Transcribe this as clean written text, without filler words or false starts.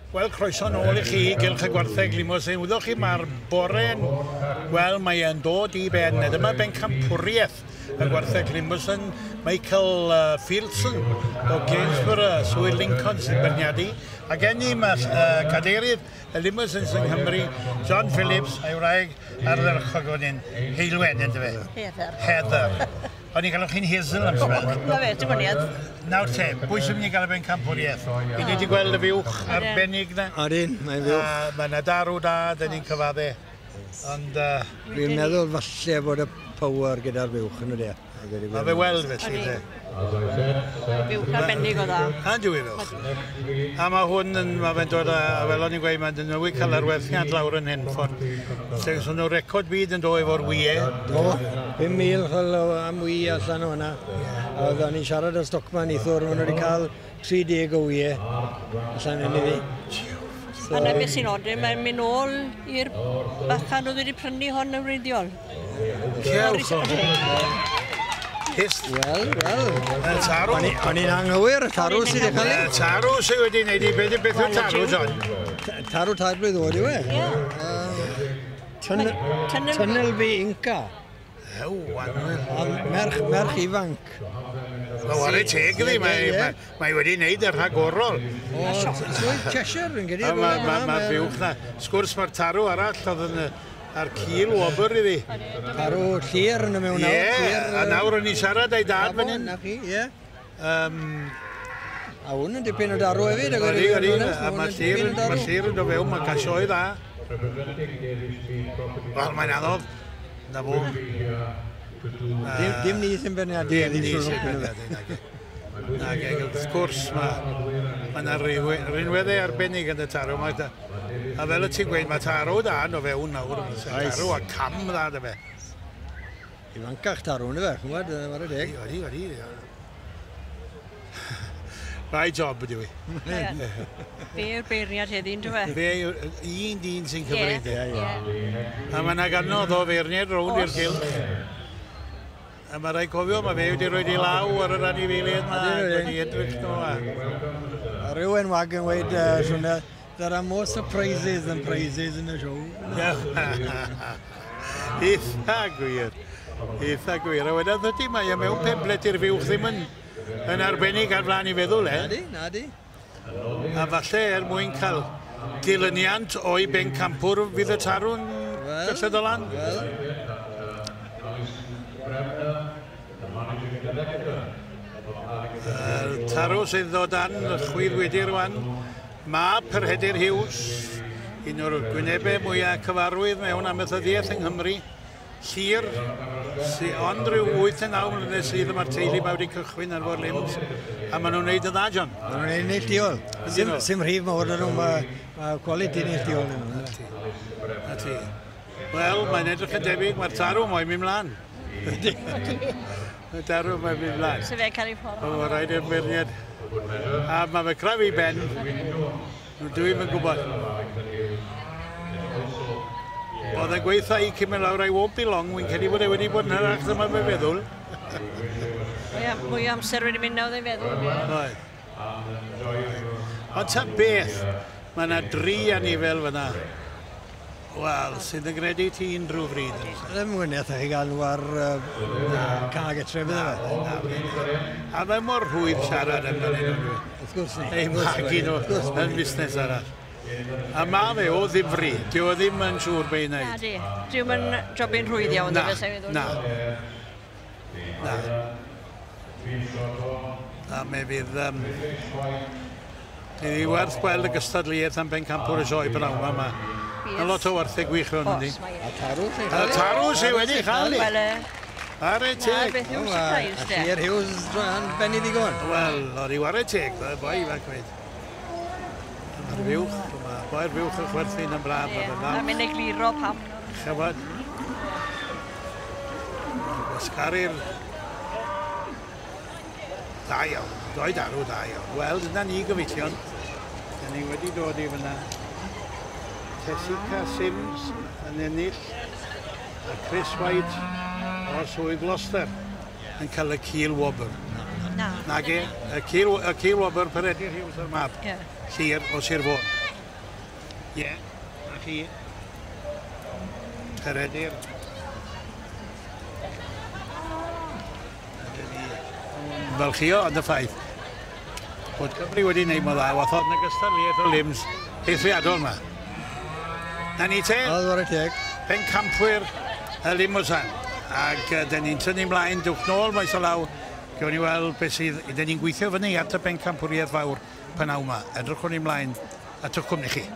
Wel, croeso nôl I chi, Gylch y Gwartheg Limousin. Wyddoch chi mae'r bore'n, wel, mae e'n dod I ben. Dyma bencampwriaeth y Gwartheg Limousin, Michael Fieldson o Gainsborough, Swydd Lincoln sy'n berniadu. Ac enni mae cadeirydd y Limousin sy'n Nghymru, John Phillips, a'i wraig ardderchog o'n un, Heilwen, ynddo fe? Heather. O'n i'n galwch chi'n Hazel am sbel? Na fe, dim myniad. Nawr te, pwy sy'n mynd I gael y bencampwriaeth? I ni wedi gweld y fiwch arbennig na? Odyn, mae'n fiwch. Mae yna darw da, dyn ni'n cyfaddu. Ond... Fi'n meddwl falle bod y power gyda'r fiwch yn y de. Mae fe weld felly, de. Fiwch arbennig o dda. A dwi fiwch. A mae hwn yn, mae fe'n dod a fel o'n i'n gweud, mae'n newid cael arwerthiad lawr yn hyn ffordd. So nhw record byd yn dod efo'r wyau. Do, 5,000 am wy allan o hwnna. A oedden ni'n siarad â Stockman Eithwr, maen nhw wedi cael 30 o wyau allan yn iddi. Yna beth sy'n odyn, mae'n mynd ôl i'r bachan oedd wedi prynu hon yn wreiddiol. Cewch o. Wel. Tarw. O'n i'n anghywir, y tarw sydd wedi cael ei. Tarw sydd wedi gwneud I beth yw'r tarw, John? Tarw tair blwydd oedd yw e? Tunnel fi Inca. Ew, wanwyl. Merch ifanc. Mae war teg iddi, mae wedi gwneud yr rhagorol. Swydd Cheshire yn gyda. Mae'r fiwch na. Sgwrs mae'r tarw arall oedd yn ar cil wobr iddi. Tarw llir yn y mewn nawr. Ie, a nawr o'n i siarad a'i dad fan hyn. Na chi, ie. A hwn yn dipyn o darw hefyd. Ydy, a mae'r llir yn dod fewn, mae'n cael sioe dda. Wel, mae'n anodd. Na fo. Dim ni sy'n berniadu. Dim ni sy'n berniadu. Wrth gwrs, mae yna rinweddau arbennig yn y tarw. A fel y ti'n gweud, mae tarw da yn o fewn nawr. Tarw a cam dda dy fe. Ifancach tarw yn y fe, chwmwad, mae'r deg. Odi. Rai job ydy wi. Fe yw'r beirniad heddi'n dy fe? Fe yw'r un dyn sy'n cyfreid. A mae yna ganodd o feirniad rownd i'r gylch. A mae rai cofio, mae fe wedi rhoi I law ar yr anifeiliaid yma. Wedi edrych nhw. A rhywun wag yn weid, there are more surprises than prizes in the show. Eitha gwir. A wedyn ydy, mae mewn peblet i'r fiwch ddim yn arbennig ar flaen I feddwl, Nadi. A falle mwyn cael dilyniant o'i bencampwr fydd y tarw'n gyllid o lan. Tarw sydd ddod an y chwydd wedi rwan. Mae Perhedir Hughes, un o'r gwynebau mwyaf cyfarwydd mewn amaethyddiaeth yng Nghymru. Llyr, ond rhyw 8-9 mlynedd sydd yma'r teulu mae wedi cychwyn ar fo'r limbs. A maen nhw'n gwneud y dda, John. Maen nhw'n gwneud neilldiol. Sim rhif mawr yn nhw, mae quality neilldiol yn nhw. Wel, mae'n edrych yn debyg, mae'r tarw moyn mynd mlaen. Mae'r tarw moyn mynd mlaen. Se fe'n cael ei ffordd. O, rhaid i'r beirniad. A mae fe craf I ben. Dwi'n yn gwybod. Oedd e'n gweithio I cymryd lawr, I won't be long, wy'n credu bod e wedi bod yn hyrach dyma fe feddwl. Mwy amser wedi mynd nawr ei feddwl. Ond ta beth, mae yna 3 anifel fyna. Wel, sydd yn gredu ti unrhyw fryd. Ddim wyniaeth chi gael nhw ar cagetre fydd fe. A mae mor rhwydd siarad amdano nhw. Wrth gwrs ni. Ei magu nhw yn busnes arall. A mae fe o ddifri, di o ddim yn siŵr be I wneud. Nadi, diw'n yn jobyn rhwydd iawn. Na. A me fydd... Ni ddi werth gweld y gystadleuaeth am bencampwr y sioe brawn yma. A lot o warthau gwych rhwng ynddi. A tarw sydd wedi chael ni. Ar e teg. A Llyr Hughes yn benni ddigon. Wel, o'r I war e teg, boi fan gweud. Mae'r fiwch, boi'r fiwch yn chwerthu'n yn braf. A mynd egluro pam. Chafod. Gwasgaru'r... Da iawn, doi darw da iawn. Wel, dyna ni gyfeillion. Da ni wedi dod I fyna. Jessica Sims yn ennill. A Chris White o Swydd Gloucester yn cael y cil wobr. Na. Na ge, y cil wobr Peredur Hughes o'r mab. Ie. Sir o Sir Fôn. Ie, a chi. Peredur. Fel chi o, ond y ffaith. Bod Cymru wedi gwneud mor dda, wath o'n gystadleuaeth o lims eithriadol yma. Na ni te, Oedd o'r teg. pen campwyr y Limosan. Ac dyn ni'n tynnu ymlaen, dwch nôl maes o law. Gewn ni weld beth sydd, dyn ni'n gweithio fyny at y pen campwriaeth fawr pan aw yma. Edrychwn ni ymlaen a twch cwmni chi.